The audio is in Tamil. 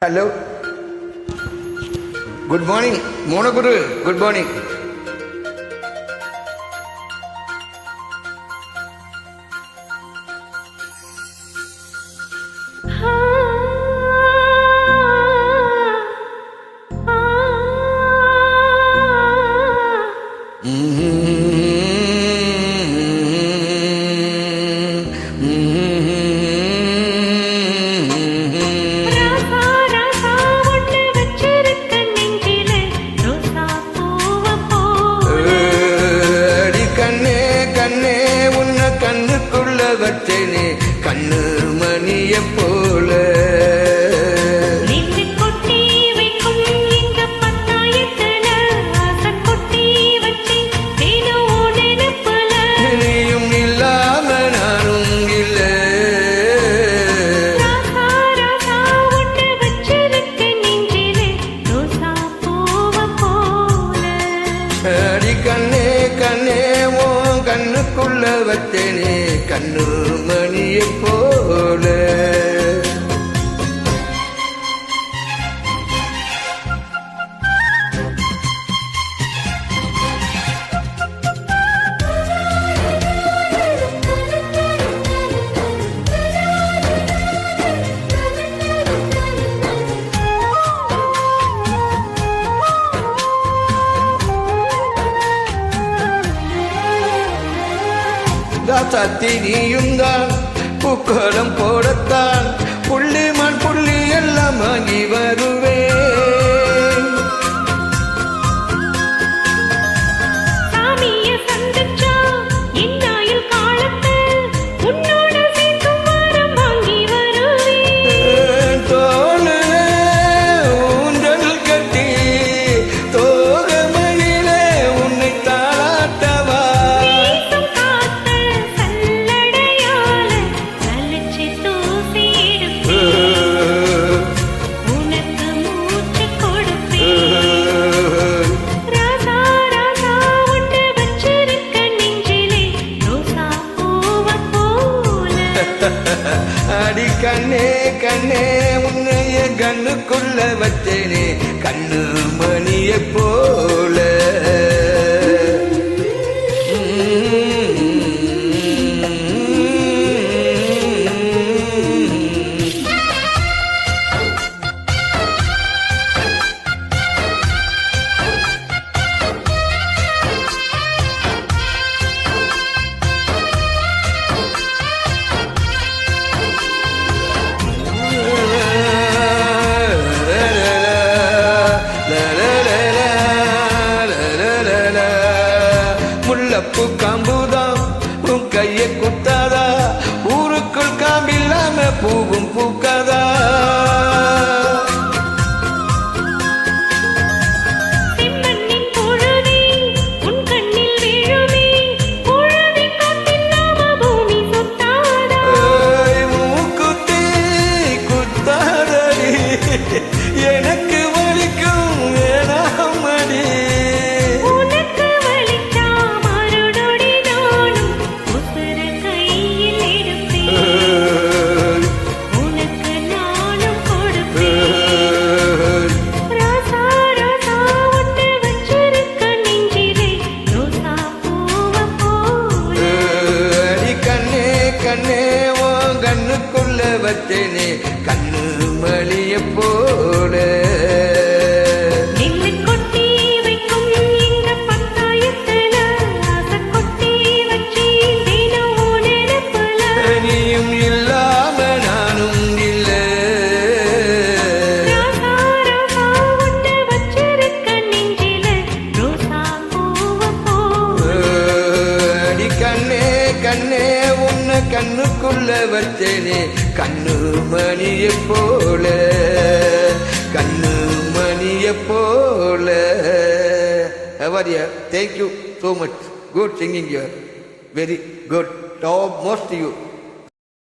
Hello. Good morning. Monoguru. Good morning. வச்சேனே கண்ணு மணிய போல கொட்டி வைக்கும் இந்த பத்தாயத்துல ஆசன் கொட்டி வச்சு நினைப்புல நீயும் இல்லாம நானும் இல்ல ராசா ஒண்ணு வச்சிருக்க நெஞ்சிலே ரோசா பூவ போல அடி கண்ணே கண்ணே ஓ கண்ணுக்குள்ள வச்சேனே கண்ணு மணிய போல ராசாத்தி நீயுந்தான் பூக்கோளம் போடத்தான் புள்ளி மண் புள்ளி எல்லாம் வாங்கி வருவேன் சாமிய சந்திச்சா இன்னாயில் காலத்து உன்னோட சேர்க்கும் வாரம் வாங்கி வருவேன் தோளு ஊஞ்சல் கட்டி தோகமயிலே உன்னை தாளாட்டவா வீசும் காத்து சல்லடையால சலிச்சு தூசி எடுப்பேன் உனக்கு மூச்சு கொடுப்பேன் ராசா ஒண்ணு வச்சிருக்க நெஞ்சிலே ரோசா பூவ போல அடி கண்ணே கண்ணே உன்னைய கண்ணுக்குள்ள வச்சேனே கண்ணு மணிய போல முள்ளப்பூ காம்புதான் உன் கைய குத்தாதா ஊருக்குள் காம்பில்லாம பூவும் பூக்காதா செம்மண்ணின் பொழுதே உன் கண்ணில் விழுமே பொழுதை காத்தில்லாம பூமி சுத்தாதா மூக்குத்தி குத்தாதடி எனக்கு வலிக்கும் வேணாம் அடி உனக்கு வலிச்சா மறுநொடி நானும் உசுர கையில் எடுப்பேன் உனக்கு நானும் கொடுப்பேன் ராசா ஒண்ணு வச்சிருக்க நெஞ்சிலே ரோசா பூவ போல அடி கண்ணே கண்ணே ஓ கண்ணுக்குள்ள வச்சேனே கண்ணு மணிய போல கொட்டி வைக்கும் இந்த பத்தாயத்துல ஆசை கொட்டி வச்சு தினம் நினைப்புல நீயும் இல்லாம நானும் இல்ல ராசா ஒண்ணு வச்சிருக்க நெஞ்சிலே ரோசா பூவ போல அடி கண்ணே கண்ணே உன்னை கண்ணுக்குள்ள வச்சேனே கண்ணு மணிய போல கண்ணு மணிய போல Thank you so much. Good singing, you are very good. Top most you.